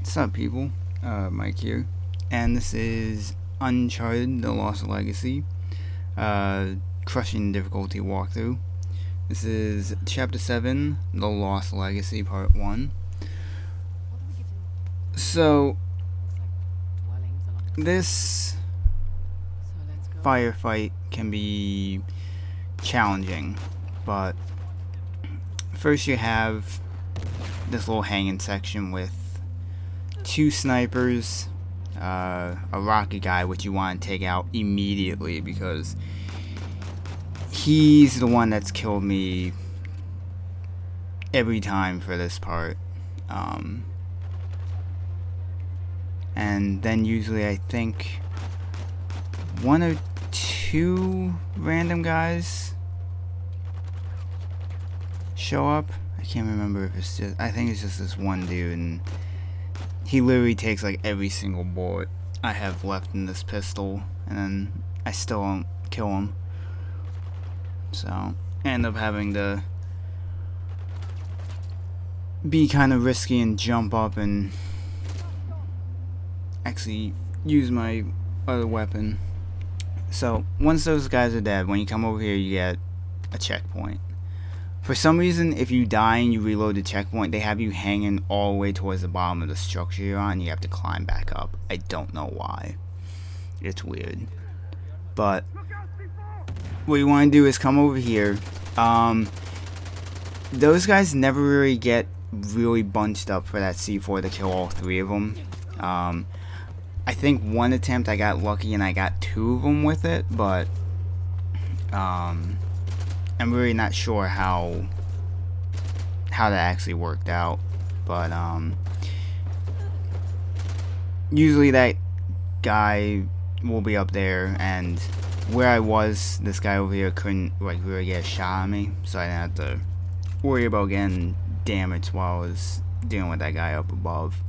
What's up, people? Mike here, and this is Uncharted: The Lost Legacy, crushing difficulty walkthrough. This is Chapter 7, The Lost Legacy, Part 1. So, this firefight can be challenging, but first you have this little hanging section with two snipers, a rocket guy, which you want to take out immediately because he's the one that's killed me every time for this part. And then usually I think one or two random guys show up. I can't remember if it's just, I think it's just this one dude, and he literally takes like every single bullet I have left in this pistol, and then I still don't kill him. So I end up having to be kind of risky and jump up and actually use my other weapon. So once those guys are dead, when you come over here you get a checkpoint. For some reason, if you die and you reload the checkpoint, they have you hanging all the way towards the bottom of the structure you're on, and you have to climb back up. I don't know why. It's weird. But what you want to do is come over here. Those guys never really get really bunched up for that C4 to kill all three of them. I think one attempt I got lucky and I got two of them with it, but I'm really not sure how that actually worked out, but usually that guy will be up there, and where I was, this guy over here couldn't like really get a shot on me, so I didn't have to worry about getting damaged while I was dealing with that guy up above.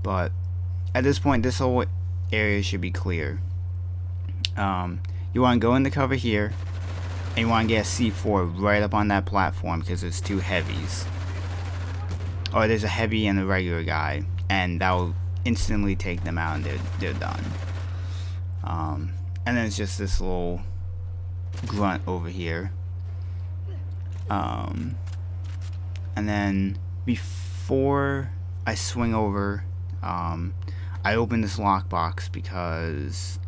But at this point, this whole area should be clear. You want to go into cover here, and you want to get a C4 right up on that platform because there's two heavies. Or there's a heavy and a regular guy, and that will instantly take them out and they're done. And then it's just this little grunt over here. And then before I swing over, I open this lockbox because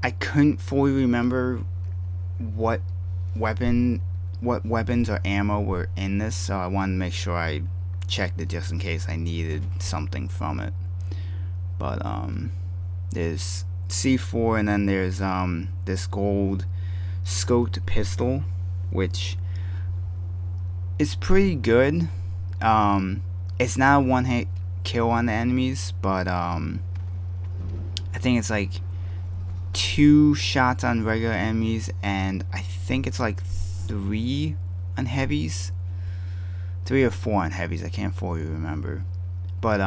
I couldn't fully remember what weapons or ammo were in this, so I wanted to make sure I checked it just in case I needed something from it. But there's C4, and then there's this gold scoped pistol, which is pretty good. It's not a one-hit kill on the enemies, but I think it's like 2 shots on regular enemies, and I think it's like 3 on heavies. 3 or 4 on heavies, I can't fully remember. But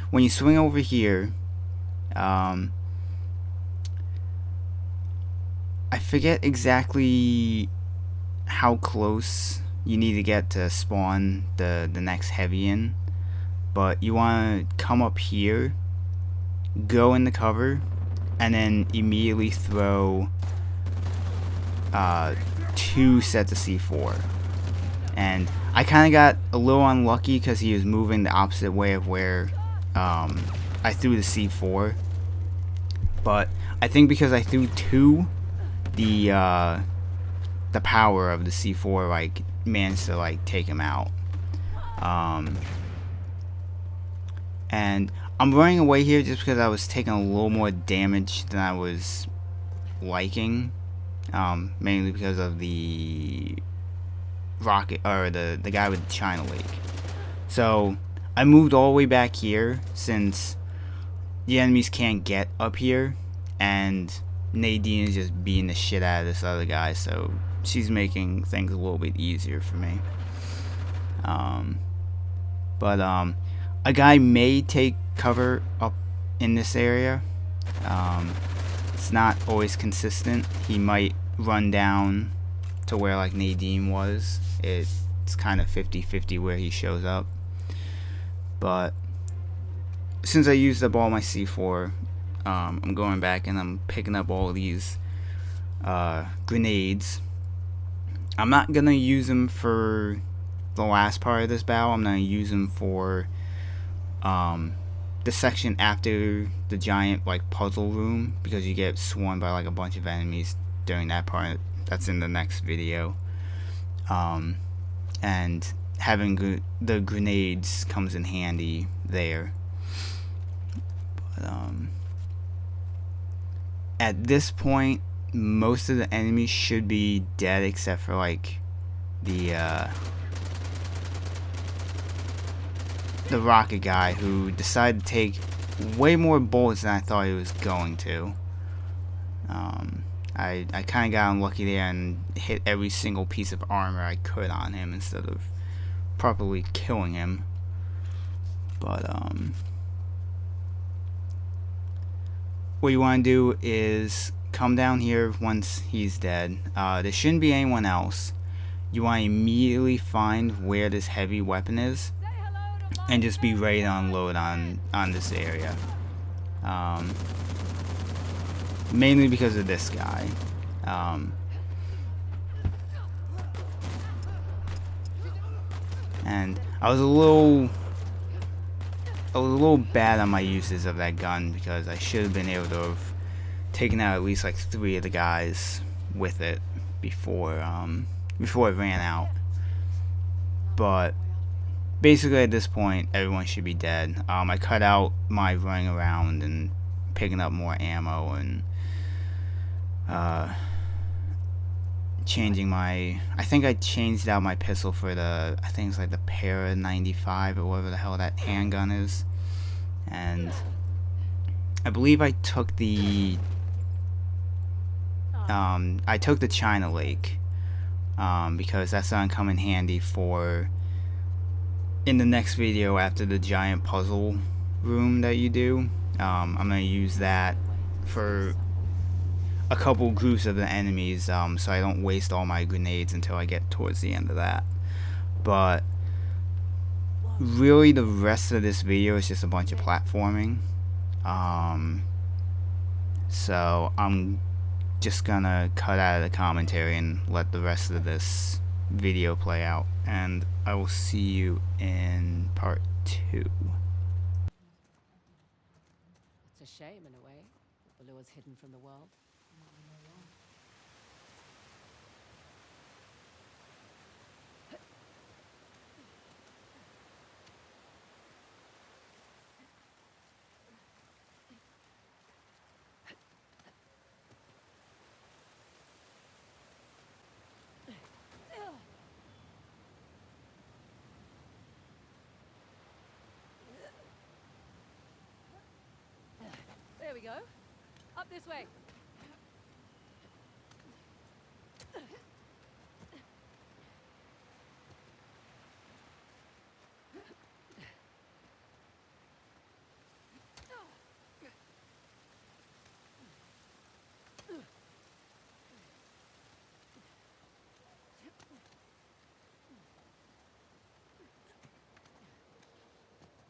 when you swing over here, I forget exactly how close you need to get to spawn the next heavy in, but you want to come up here, go in the cover, and then immediately throw 2 sets of C4. And I kind of got a little unlucky because he was moving the opposite way of where I threw the C4. But I think because I threw 2, the power of the C4 like managed to like take him out. And I'm running away here just because I was taking a little more damage than I was liking, mainly because of the rocket, or the guy with the China Lake. So I moved all the way back here since the enemies can't get up here, and Nadine is just beating the shit out of this other guy, so she's making things a little bit easier for me. But a guy may take cover up in this area. It's not always consistent. He might run down to where like Nadine was. It's kind of 50-50 where he shows up. But since I used up all my C4, I'm going back and I'm picking up all these grenades. I'm not gonna use them for the last part of this battle. I'm gonna use them for the section after the giant like puzzle room, because you get swarmed by like a bunch of enemies during that part. That's in the next video. And having the grenades comes in handy there. But, at this point, most of the enemies should be dead except for like the rocket guy, who decided to take way more bullets than I thought he was going to. I kind of got unlucky there and hit every single piece of armor I could on him instead of properly killing him. But what you want to do is come down here once he's dead. There shouldn't be anyone else. You want to immediately find where this heavy weapon is and just be ready to unload on this area. Mainly because of this guy. And I was a little bad on my uses of that gun, because I should have been able to have taken out at least like 3 of the guys with it before it ran out. But basically at this point everyone should be dead. I cut out my running around and picking up more ammo and changing my, I think I changed out my pistol for the, I think it's like the Para 95 or whatever the hell that handgun is. And I believe I took the China Lake, because that's gonna come in handy for in the next video after the giant puzzle room that you do. I'm gonna use that for a couple groups of the enemies, so I don't waste all my grenades until I get towards the end of that. But really the rest of this video is just a bunch of platforming. So I'm just gonna cut out of the commentary and let the rest of this video play out, and I will see you in part 2. It's a shame in a way. Blue is hidden from the world. There we go. Up this way.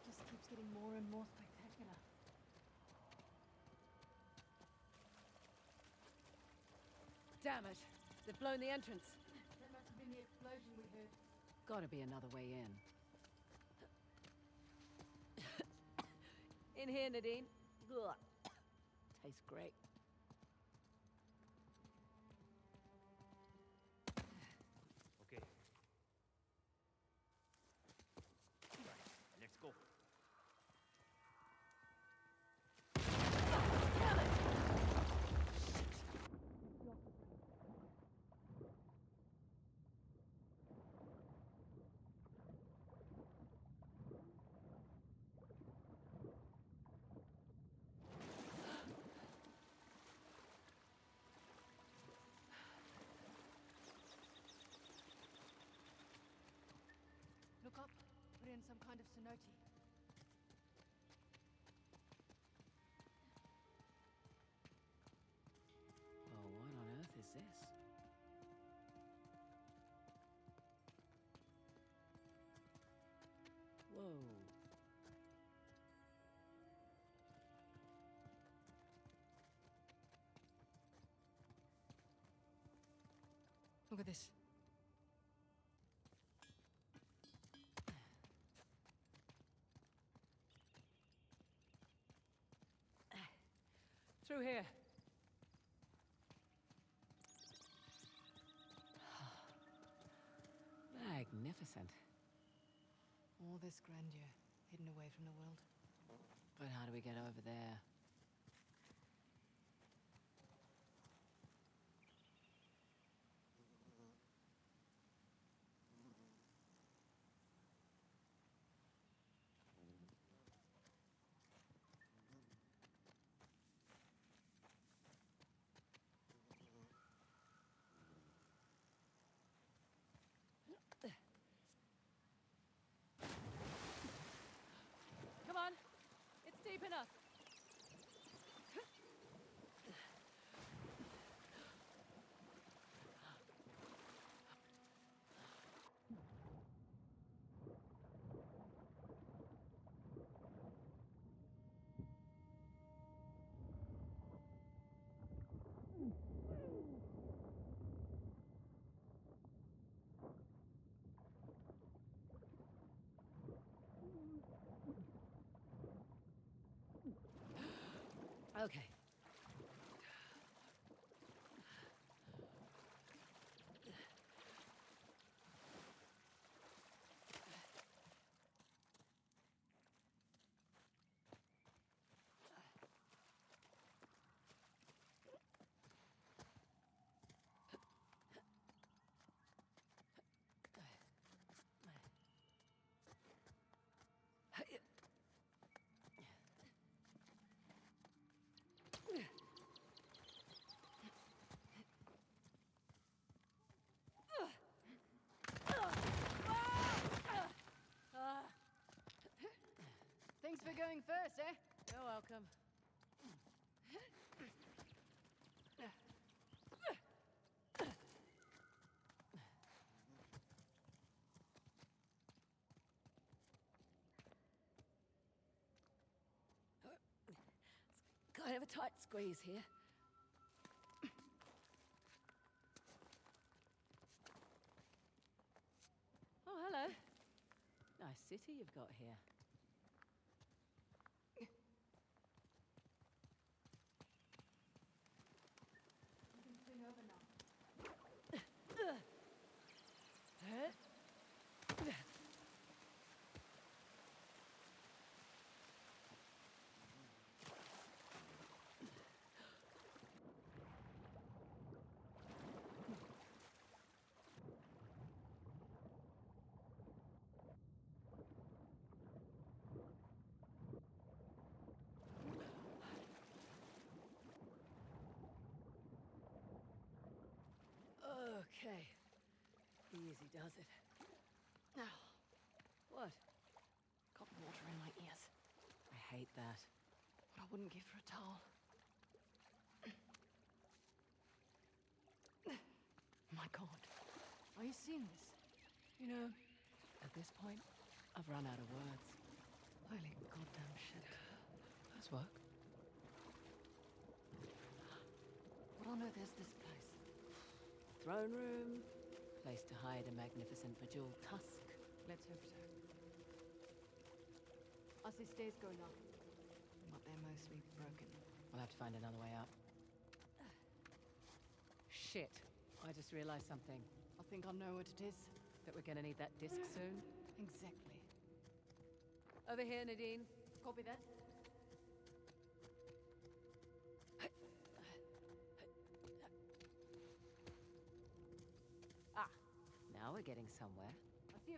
Just keeps getting more and more spectacular. Damn it. They've blown the entrance. That must have been the explosion we heard. Gotta be another way in. In here, Nadine. Ugh. Tastes great. Okay. Let's go. Look up. We're in some kind of cenote. Oh, what on earth is this? Whoa. Look at this. Through here. Magnificent. All this grandeur, hidden away from the world. But how do we get over there? Come on! It's deep enough! Okay. Thanks for going first, eh? You're welcome. It's kind of a tight squeeze here. Oh, hello. Nice city you've got here. Swing over now. Okay. Easy does it. Now, What? got water in my ears. I hate that. What I wouldn't give for a towel. My God. Are you seeing this? You know, at this point, I've run out of words. Holy goddamn shit. Nice work. What on earth is this place? Throne room. Place to hide a magnificent bejeweled tusk. Let's hope so. I see stairs going up. But they're mostly broken. We'll have to find another way up. Shit. I just realized something. I think I know what it is. That we're gonna need that disc soon. Exactly. Over here, Nadine. Copy that. Ah, now we're getting somewhere. I see a few